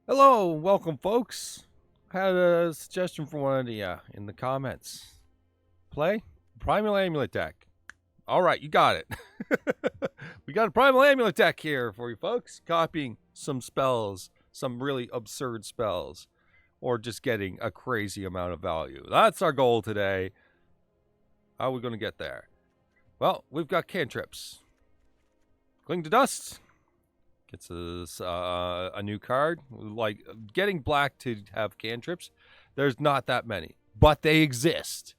Hello, welcome, folks. I had a suggestion for one of you in the comments. Play Primal Amulet deck. All right, you got it. We got a Primal Amulet deck here for you, folks. Copying some spells, some really absurd spells, or just getting a crazy amount of value. That's our goal today. How are we going to get there? Well, we've got cantrips. Cling to Dust. Gets us a new card. Like, getting black to have cantrips, there's not that many, but they exist.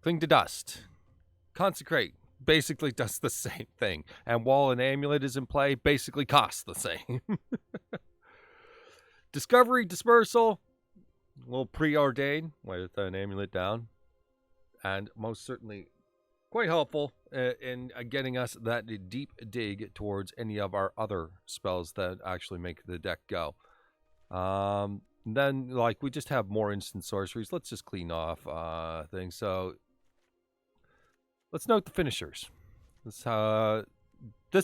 Cling to Dust. Consecrate basically does the same thing. And while an amulet is in play, basically costs the same. Discovery, Dispersal, a little preordained with an amulet down. And most certainly quite helpful in getting us that deep dig towards any of our other spells that actually make the deck go. Then, like, we just have more instant sorceries. Let's just clean off things. So, let's note the finishers. This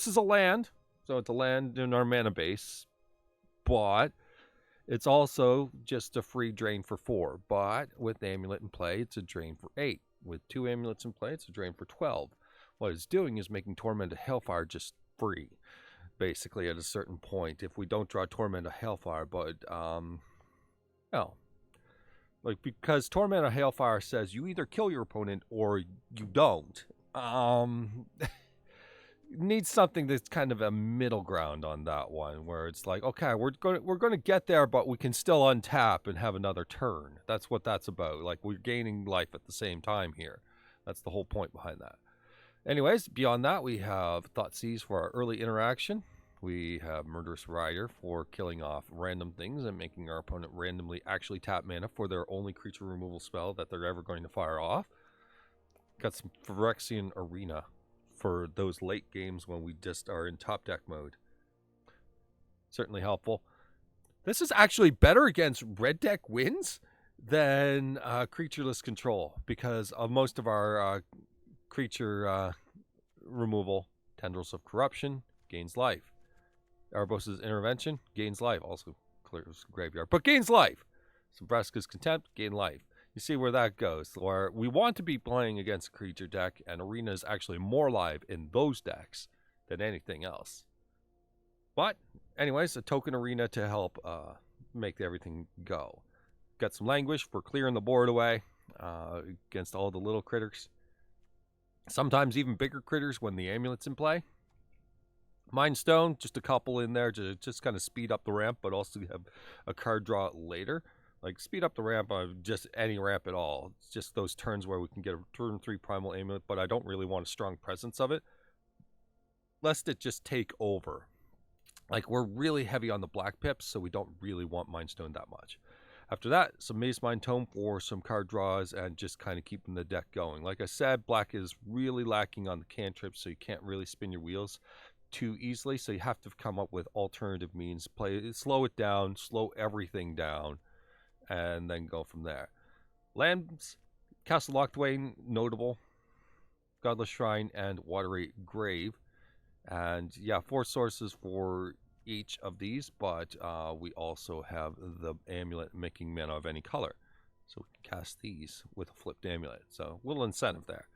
is a land, so it's a land in our mana base, but it's also just a free drain for 4. But with the amulet in play, it's a drain for 8. With 2 amulets in play, it's a drain for 12. What it's doing is making Torment of Hailfire just free, basically, at a certain point. If we don't draw Torment of Hailfire, but, well, like, because Torment of Hailfire says you either kill your opponent or you don't. Needs something that's kind of a middle ground on that one, where it's like, okay, we're going to get there, but we can still untap and have another turn. That's what that's about. Like, we're gaining life at the same time here. That's the whole point behind that. Anyways, beyond that, we have Thoughtseize for our early interaction. We have Murderous Rider for killing off random things and making our opponent randomly actually tap mana for their only creature removal spell that they're ever going to fire off. Got some Phyrexian Arena for those late games when we just are in top deck mode. Certainly helpful. This is actually better against red deck wins than creatureless control, because of most of our creature removal. Tendrils of Corruption gains life. Erebos' Intervention gains life. Also clears graveyard, but gains life. Some Vraska's Contempt gain life. You see where that goes, where we want to be playing against a creature deck, and Arena is actually more live in those decks than anything else. But, anyways, a token Arena to help make everything go. Got some Languish for clearing the board away against all the little critters. Sometimes even bigger critters when the amulet's in play. Mind Stone, just a couple in there to just kind of speed up the ramp, but also have a card draw later. Like, speed up the ramp on just any ramp at all. It's just those turns where we can get a turn 3 Primal Amulet, but I don't really want a strong presence of it, lest it just take over. Like, we're really heavy on the black pips, so we don't really want Mind Stone that much. After that, some Mazemind Tome for some card draws and just kind of keeping the deck going. Like I said, black is really lacking on the cantrips, so you can't really spin your wheels too easily, so you have to come up with alternative means. Slow it down, slow everything down, and then go from there. Lands, Castle Locthwain, notable. Godless Shrine and Watery Grave. And yeah, 4 sources for each of these, but we also have the amulet making mana of any color. So we can cast these with a flipped amulet. So a little incentive there.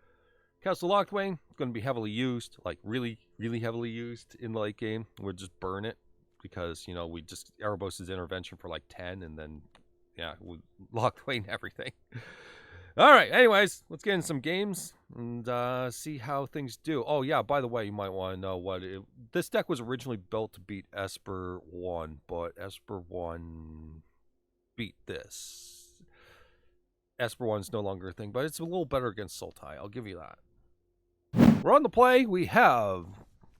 Castle Locthwain, going to be heavily used, like really, really heavily used in the late game. We'll just burn it because, you know, we just Erebos' Intervention for like 10 and then, yeah, we Locthwain everything. All right, anyways, let's get in some games and see how things do. Oh, yeah, by the way, you might want to know this deck was originally built to beat Esper 1, but Esper 1 beat this. Esper 1's no longer a thing, but it's a little better against Sultai, I'll give you that. We're on the play. We have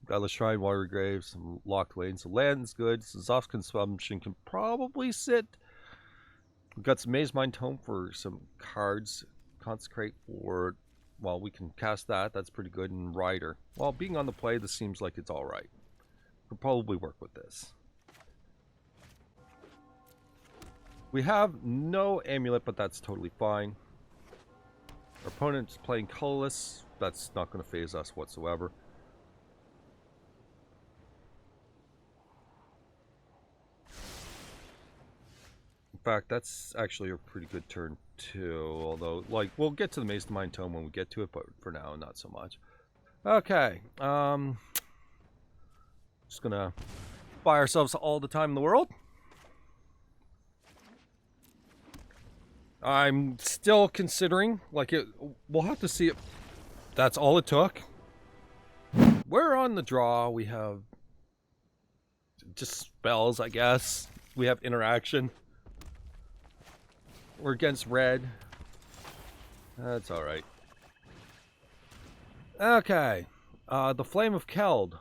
Godless Shrine, Watery Grave, some Locthwain, so land's good. So Zof Consumption can probably sit. We've got some Mazemind Tome for some cards. Consecrate for, well, we can cast that. That's pretty good. And Rider. Well, being on the play, this seems like it's alright. We'll probably work with this. We have no amulet, but that's totally fine. Our opponent's playing colorless. That's not going to phase us whatsoever. In fact, that's actually a pretty good turn too. Although, like, we'll get to the Mazemind Tome when we get to it, but for now, not so much. Okay. Just gonna buy ourselves all the time in the world. I'm still considering, like, we'll have to see it. That's all it took. We're on the draw. We have just spells, I guess. We have interaction. We're against red. That's alright. Okay. The Flame of Keld.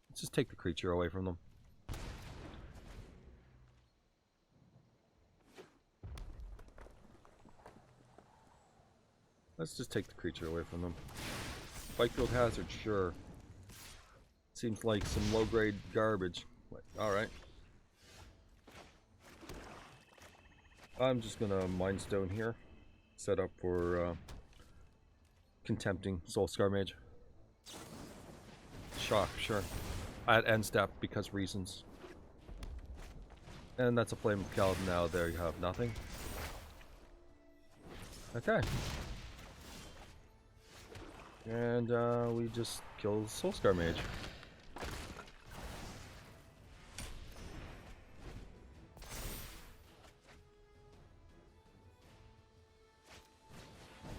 Let's just take the creature away from them. Let's just take the creature away from them. Spikefield Hazard, sure. Seems like some low-grade garbage. Alright. I'm just gonna Mind Stone here. Set up for Contempting Soulscar Mage. Shock, sure. At end step because reasons. And that's a Flame of Keld. Now there you have nothing. Okay. And we just kill Soulscar Mage.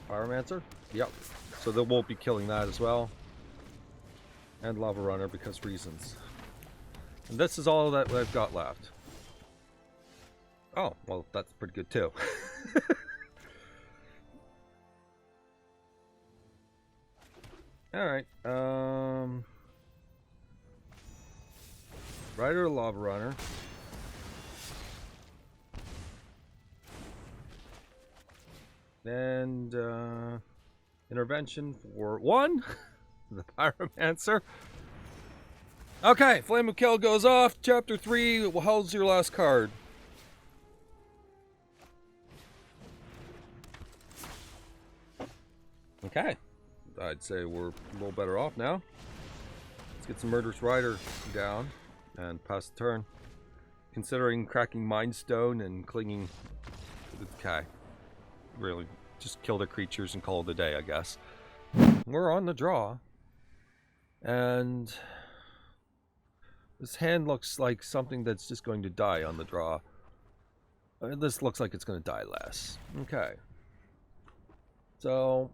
Pyromancer? Yep. So they won't be killing that as well. And Lava Runner because reasons. And this is all that I've got left. Oh, well, that's pretty good too. Alright, Rider, Lava Runner. And, intervention for 1. The Pyromancer. Okay, Flame of Keld goes off. Chapter 3, how's your last card? Okay. I'd say we're a little better off now. Let's get some Murderous Rider down and pass the turn. Considering cracking Mind Stone and clinging. Okay. Really, just kill the creatures and call it a day, I guess. We're on the draw. And this hand looks like something that's just going to die on the draw. This looks like it's going to die less. Okay. So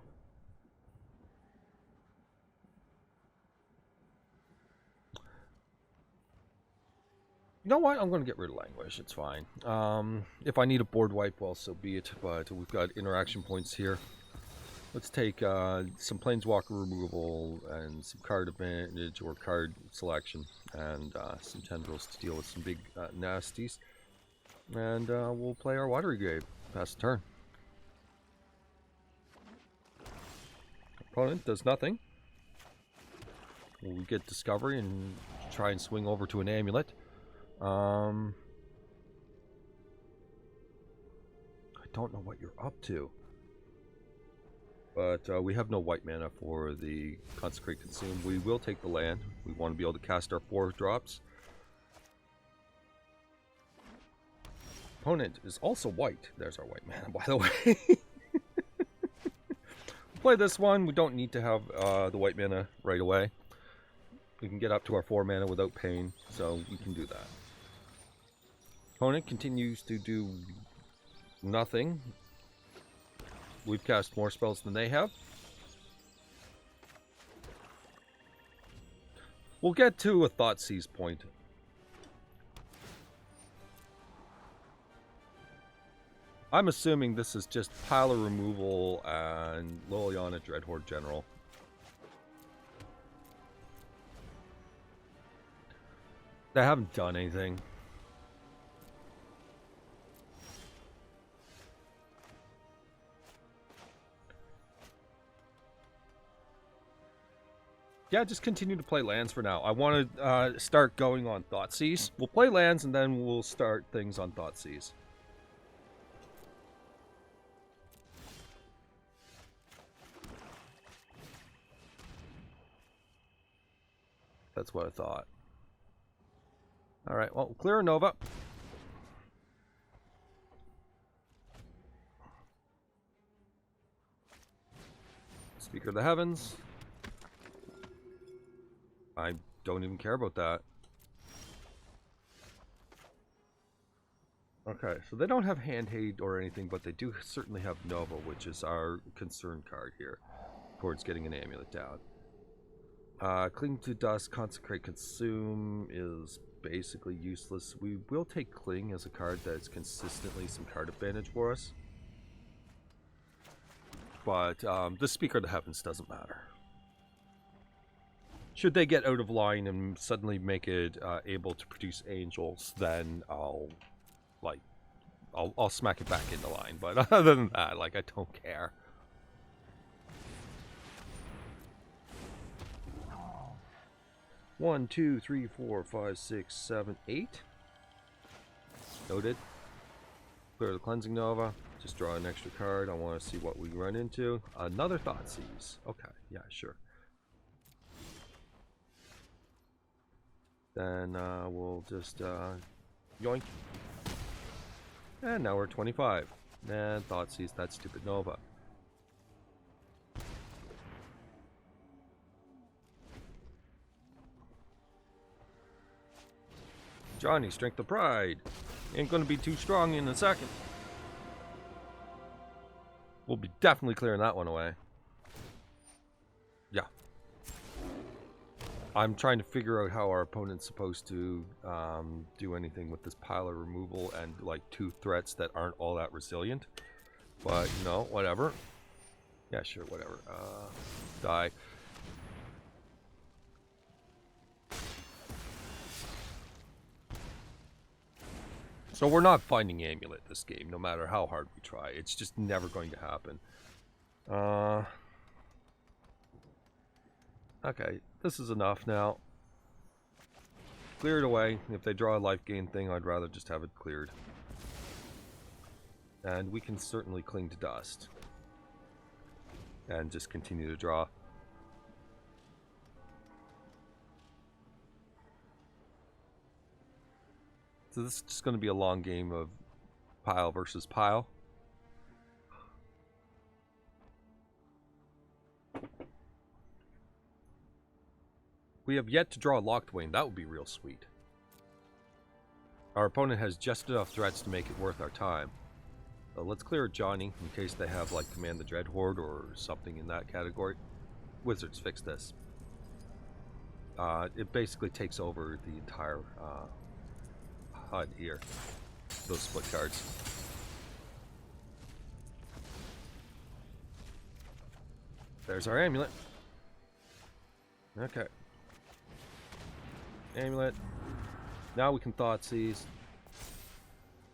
you know what? I'm going to get rid of Languish. It's fine. If I need a board wipe, well, so be it. But we've got interaction points here. Let's take some Planeswalker removal and some card advantage or card selection and some Tendrils to deal with some big nasties. And we'll play our Watery Grave. Pass the turn. Opponent does nothing. We get Discovery and try and swing over to an Amulet. I don't know what you're up to. But we have no white mana for the Consecrate Consume. We will take the land. We want to be able to cast our 4 drops. Opponent is also white. There's our white mana, by the way. Play this one. We don't need to have the white mana right away. We can get up to our 4 mana without pain, so we can do that. Opponent continues to do nothing. We've cast more spells than they have. We'll get to a Thoughtseize point. I'm assuming this is just pile of removal and Liliana Dreadhorde General. They haven't done anything. Yeah, just continue to play lands for now. I want to start going on Thoughtseize. We'll play lands and then we'll start things on Thoughtseize. That's what I thought. Alright, well, clear a Nova. Speaker of the Heavens. I don't even care about that. Okay, so they don't have Hand Hate or anything, but they do certainly have Nova, which is our concern card here towards getting an amulet down. Cling to Dust, Consecrate, Consume is basically useless. We will take Cling as a card that's consistently some card advantage for us. But the Speaker of the Heavens doesn't matter. Should they get out of line and suddenly make it able to produce angels, then I'll smack it back into line. But other than that, like, I don't care. One, two, three, 4, 5, 6, 7, 8. Noted. Clear the Cleansing Nova. Just draw an extra card. I want to see what we run into. Another Thoughtseize. Okay, yeah, sure. Then we'll just yoink. And now we're 25. And Thoughtseize that stupid Nova. Johnny, Strength of Pride. Ain't gonna be too strong in a second. We'll be definitely clearing that one away. Yeah. I'm trying to figure out how our opponent's supposed to do anything with this pile of removal and like 2 threats that aren't all that resilient. But, you know, whatever. Yeah, sure, whatever. Die. So we're not finding Amulet this game, no matter how hard we try. It's just never going to happen. Okay, this is enough now. Clear it away. If they draw a life gain thing, I'd rather just have it cleared. And we can certainly cling to dust. And just continue to draw. So this is just going to be a long game of pile versus pile. We have yet to draw Locthwain. That would be real sweet. Our opponent has just enough threats to make it worth our time. Let's clear Johnny in case they have like Command the Dread Horde or something in that category. Wizards fix this. It basically takes over the entire HUD here. Those split cards. There's our amulet. Okay. Amulet. Now we can Thoughtseize.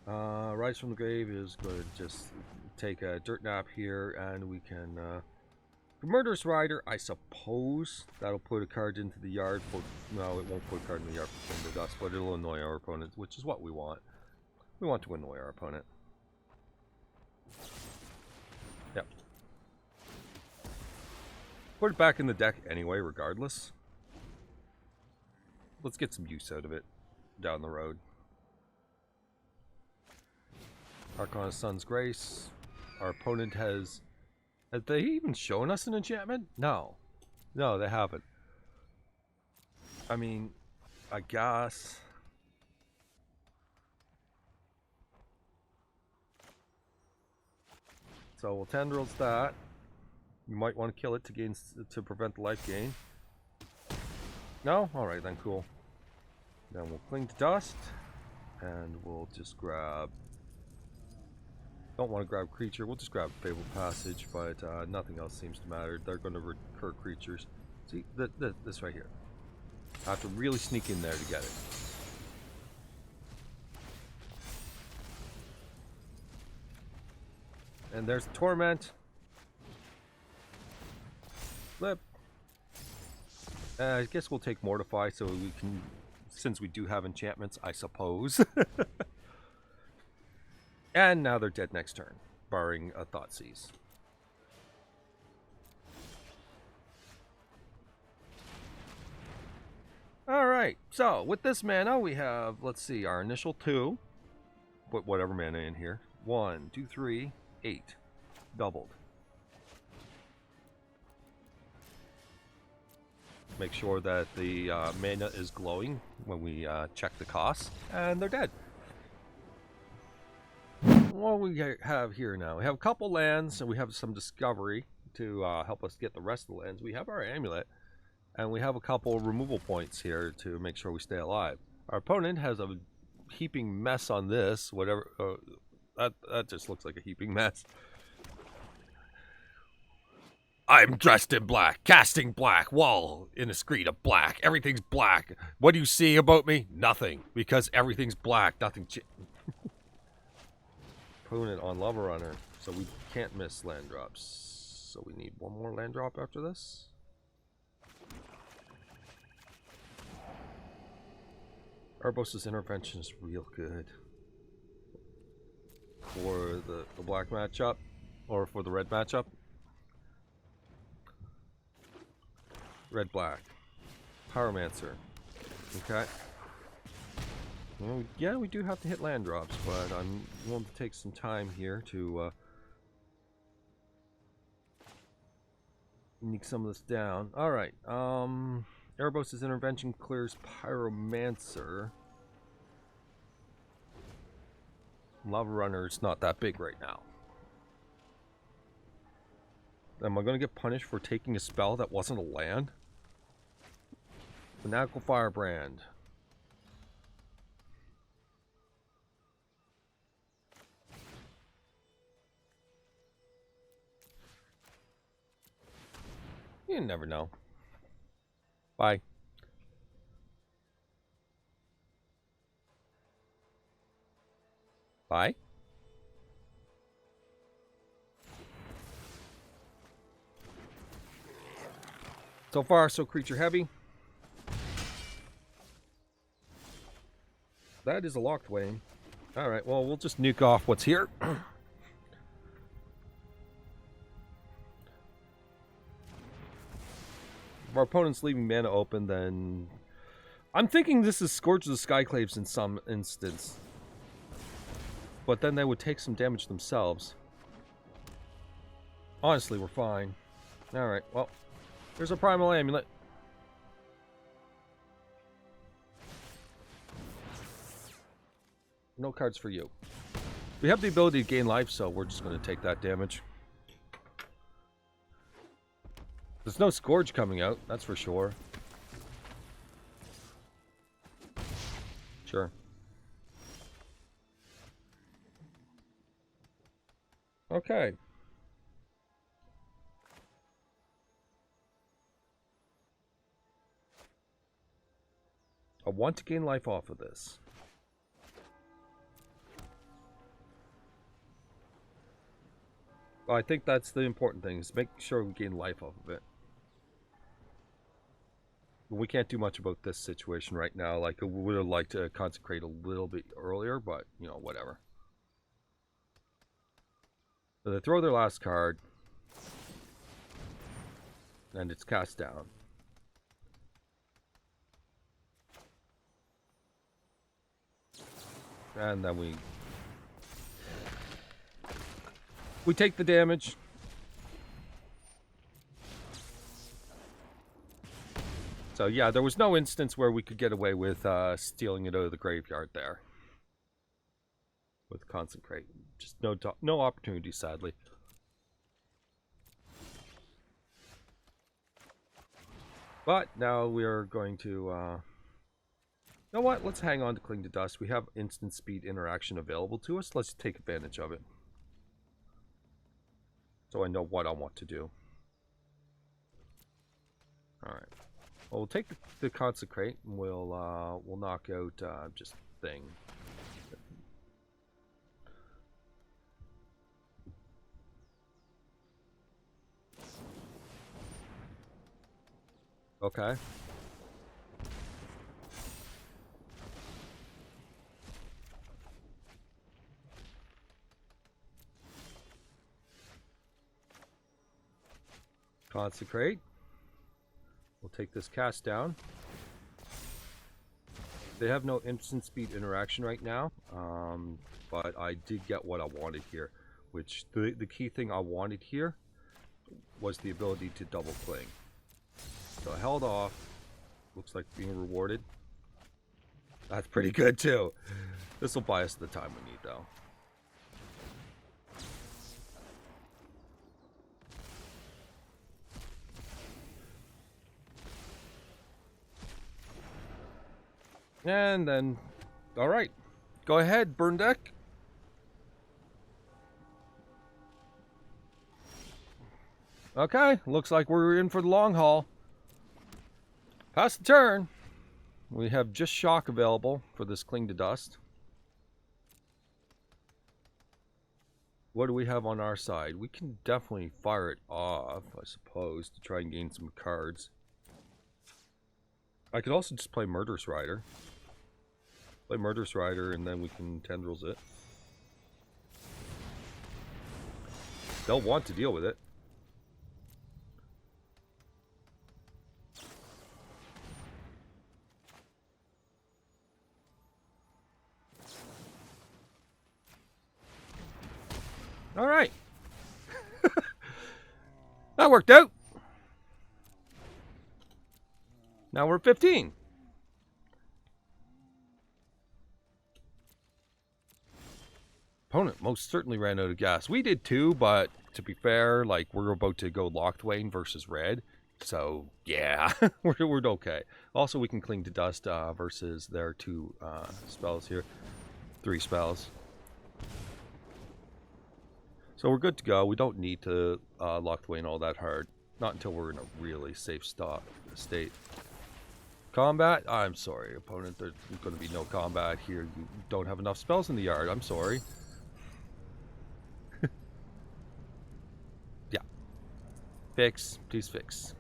Rise from the Grave is going to just take a dirt nap here, and we can Murderous Rider, I suppose that'll put a card into the yard for, no, it won't put a card in the yard for Thunder Dust, but it'll annoy our opponent, which is what we want. We want to annoy our opponent. Yep. Put it back in the deck anyway, regardless. Let's get some use out of it down the road. Archon of Sun's Grace. Our opponent has... Have they even shown us an enchantment? No. No, they haven't. I mean, I guess... So we'll Tendrils that. You might want to kill it to prevent the life gain. No? Alright then, cool. Then we'll cling to dust. And we'll just grab... Don't want to grab creature, we'll just grab Fabled Passage, but nothing else seems to matter. They're going to recur creatures. See, this right here. I have to really sneak in there to get it. And there's Torment. Flip. I guess we'll take Mortify so we can, since we do have enchantments, I suppose. And now they're dead next turn, barring a Thoughtseize. Alright, so with this mana we have, let's see, our initial 2. Put whatever mana in here. 1, 2, 3, 8. Doubled. make sure that the mana is glowing when we check the costs, and they're dead. What do we have here now? We have a couple lands, and we have some discovery to help us get the rest of the lands. We have our amulet, and we have a couple removal points here to make sure we stay alive. Our opponent has a heaping mess on this, whatever. That just looks like a heaping mess. I'm dressed in black, casting black, wall in a screen of black. Everything's black. What do you see about me? Nothing, because everything's black. Nothing. Opponent on Lava Runner, so we can't miss land drops. So we need one more land drop after this. Erebos' intervention is real good for the black matchup, or for the red matchup. Red black. Pyromancer. Okay. Well, yeah, we do have to hit land drops, but I'm willing to take some time here to sneak some of this down. Alright. Erebos' intervention clears Pyromancer. Lava Runner is not that big right now. Am I going to get punished for taking a spell that wasn't a land? Fanatical Firebrand. You never know. Bye. Bye. So far, so creature heavy. That is a Locthwain. Alright, well, we'll just nuke off what's here. If our opponent's leaving mana open, then... I'm thinking this is Scourge of the Skyclaves in some instance. But then they would take some damage themselves. Honestly, we're fine. Alright, well, here's a Primal Amulet. No cards for you. We have the ability to gain life, so we're just going to take that damage. There's no Scourge coming out, that's for sure. Sure. Okay. I want to gain life off of this. Well, I think that's the important thing, is make sure we gain life off of it. We can't do much about this situation right now. Like, I would have liked to consecrate a little bit earlier, but, you know, whatever. So they throw their last card. And it's cast down. And then we take the damage. So yeah, there was no instance where we could get away with stealing it out of the graveyard there. With Consecrate. Just no opportunity, sadly. But now we are going to... you know what? Let's hang on to Cling to Dust. We have instant speed interaction available to us. Let's take advantage of it. So I know what I want to do. Alright. Well, we'll take the Consecrate, and we'll knock out just Thing. Okay. Consecrate. We'll take this cast down. They have no instant speed interaction right now, but I did get what I wanted here, which the key thing I wanted here was the ability to double cling. So I held off, Looks like being rewarded. That's pretty good too. This will buy us the time we need though. And then, alright. Go ahead, burn deck. Okay, looks like we're in for the long haul. Pass the turn. We have just shock available for this Cling to Dust. What do we have on our side? We can definitely fire it off, I suppose, to try and gain some cards. I could also just play Murderous Rider. Play Murderous Rider and then we can Tendrils it. They'll want to deal with it. All right. That worked out. Now we're 15. Opponent most certainly ran out of gas. We did too, but to be fair, like we're about to go Locthwain versus red. So yeah, we're okay. Also, we can Cling to Dust versus their 2 spells here. 3 spells. So we're good to go. We don't need to Locthwain all that hard. Not until we're in a really safe state. Combat? I'm sorry, opponent. There's going to be no combat here. You don't have enough spells in the yard. I'm sorry. Yeah. Fix. Please fix.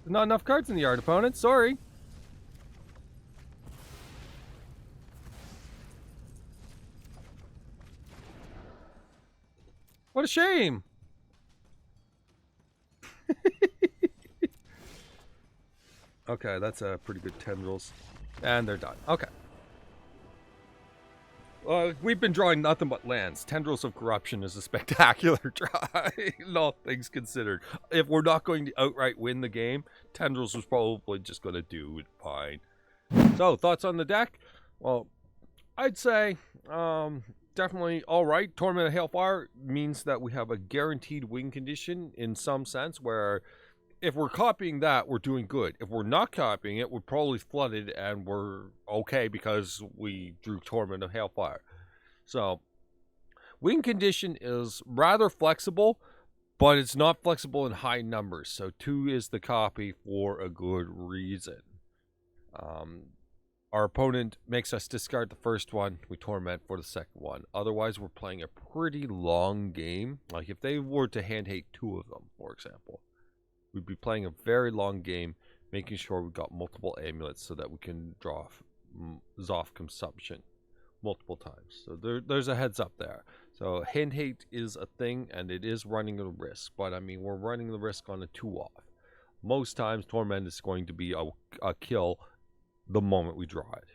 There's not enough cards in the yard, opponent. Sorry. What a shame. Okay, that's a pretty good Tendrils. And they're done. Okay. We've been drawing nothing but lands. Tendrils of Corruption is a spectacular try, all things considered. If we're not going to outright win the game, Tendrils was probably just going to do it fine. So, thoughts on the deck? Well, I'd say definitely alright. Torment of Hailfire means that we have a guaranteed win condition in some sense, where if we're copying that, we're doing good. If we're not copying it, we're probably flooded and we're okay because we drew Torment of Hailfire. So, win condition is rather flexible, but it's not flexible in high numbers. So 2 is the copy for a good reason. Our opponent makes us discard the first one, we torment for the second one. Otherwise, we're playing a pretty long game. Like if they were to hand hate 2 of them, for example, we'd be playing a very long game, making sure we've got multiple amulets so that we can draw Zof Consumption multiple times. So there's a heads up there. So hand hate is a thing, and it is running a risk. But I mean, we're running the risk on a 2-off. Most times, Torment is going to be a kill the moment we draw it.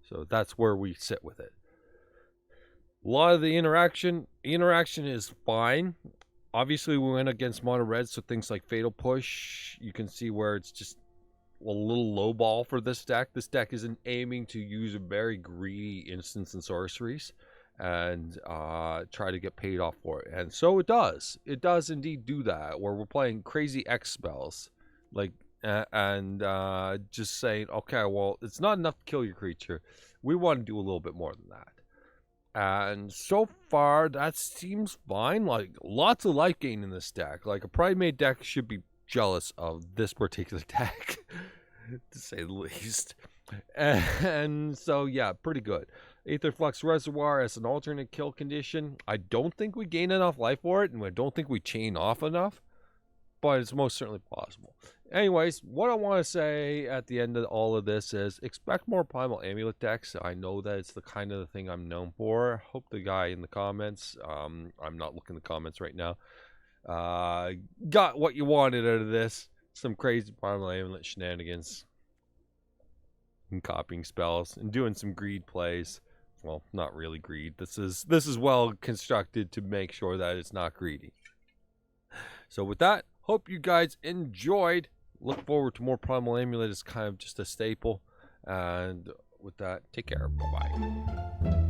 So that's where we sit with it. A lot of the interaction is fine. Obviously we went against mono red, so things like Fatal Push, you can see where it's just a little low ball for this deck. This deck isn't aiming to use a very greedy instants and sorceries and try to get paid off for it. And so it does. It does indeed do that, where we're playing crazy X spells. Like and just saying, okay, well, it's not enough to kill your creature. We want to do a little bit more than that. And so far, that seems fine. Like, lots of life gain in this deck. Like, a Primate deck should be jealous of this particular deck, to say the least. And so, yeah, pretty good. Aetherflux Reservoir as an alternate kill condition. I don't think we gain enough life for it, and I don't think we chain off enough. But it's most certainly possible. Anyways, what I want to say at the end of all of this is expect more Primal Amulet decks. I know that it's the kind of the thing I'm known for. Hope the guy in the comments, I'm not looking at the comments right now, got what you wanted out of this. Some crazy Primal Amulet shenanigans. And copying spells and doing some greed plays. well, not really greed. This is well constructed to make sure that it's not greedy. So with that, hope you guys enjoyed. Look forward to more Primal Amulet. It's kind of just a staple. And with that, take care. Bye-bye.